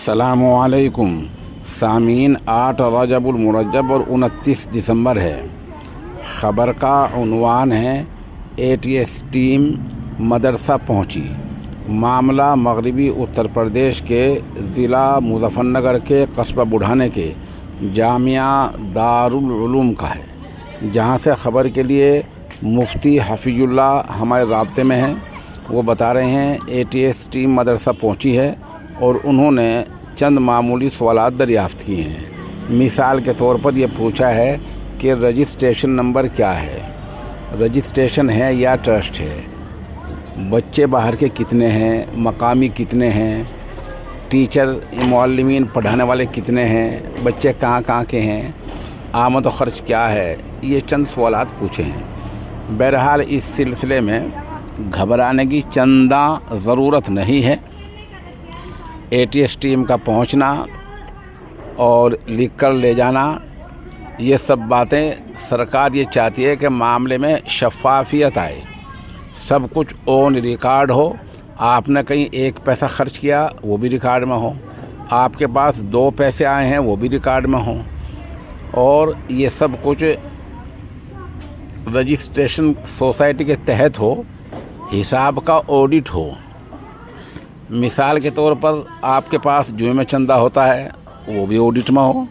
अस्सलामुअलैकुम सामीन। 8 रजबुल मुरज्जब और 29 दिसंबर है। ख़बर का उन्वान है ATS टीम मदरसा पहुंची। मामला मगरबी उत्तर प्रदेश के ज़िला मुज़फ़्फ़रनगर के कस्बा बुढ़ाने के जामिया दारुल उलूम का है, जहां से ख़बर के लिए मुफ्ती हफ़ीजुल्लाह हमारे राब्ते में हैं। वो बता रहे हैं ATS टीम मदरसा पहुंची है और उन्होंने चंद मामूली सवालात दरियाफ़्त किए हैं। मिसाल के तौर पर ये पूछा है कि रजिस्ट्रेशन नंबर क्या है, रजिस्ट्रेशन है या ट्रस्ट है, बच्चे बाहर के कितने हैं, मकामी कितने हैं, टीचर मुअल्लिमीन पढ़ाने वाले कितने हैं, बच्चे कहाँ कहाँ के हैं, आमद व ख़र्च क्या है। ये चंद सवालात पूछे हैं। बहरहाल इस सिलसिले में घबराने की चंदा ज़रूरत नहीं है। ATS टीम का पहुंचना और लिख कर ले जाना, ये सब बातें सरकार ये चाहती है कि मामले में शफ़ाफ़ियत आए, सब कुछ ऑन रिकॉर्ड हो। आपने कहीं 1 पैसा ख़र्च किया वो भी रिकॉर्ड में हो, आपके पास 2 पैसे आए हैं वो भी रिकॉर्ड में हो, और ये सब कुछ रजिस्ट्रेशन सोसाइटी के तहत हो, हिसाब का ऑडिट हो। मिसाल के तौर पर आपके पास जुमे में चंदा होता है वो भी ऑडिट में हो,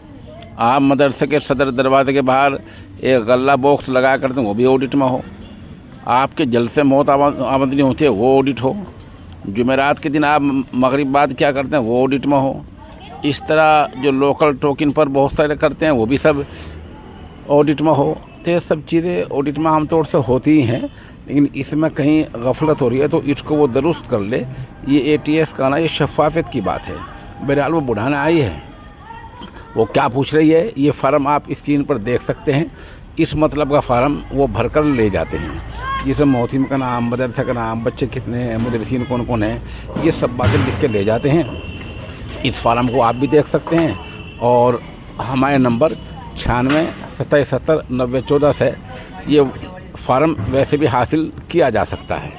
आप मदरसे के सदर दरवाजे के बाहर एक गल्ला बॉक्स लगा करते हैं वो भी ऑडिट में हो, आपके जलसे मौत आमदनी होती है वो ऑडिट हो, जुमेरात के दिन आप मगरिब बाद क्या करते हैं वो ऑडिट में हो। इस तरह जो लोकल टोकन पर बहुत सारे करते हैं वो भी सब ऑडिट में हो। तो ये सब चीज़ें ऑडिट में आमतौर से होती ही हैं, लेकिन इसमें कहीं गफलत हो रही है तो इसको वो दुरुस्त कर ले। ये ATS का ना ये शफ़ाफ़ियत की बात है। बहरहाल वो बुढ़ाने आई है, वो क्या पूछ रही है ये फ़ार्म आप स्क्रीन पर देख सकते हैं। इस मतलब का फ़ार्म वो भर कर ले जाते हैं, जिसमें मोहतिम का नाम, मदरसा का नाम, बच्चे कितने हैं, मुदरसीन कौन कौन हैं, ये सब बातें लिख के ले जाते हैं। इस फ़ार्म को आप भी देख सकते हैं और हमारे नंबर 96 27 70 90 14 से ये फ़ार्म वैसे भी हासिल किया जा सकता है।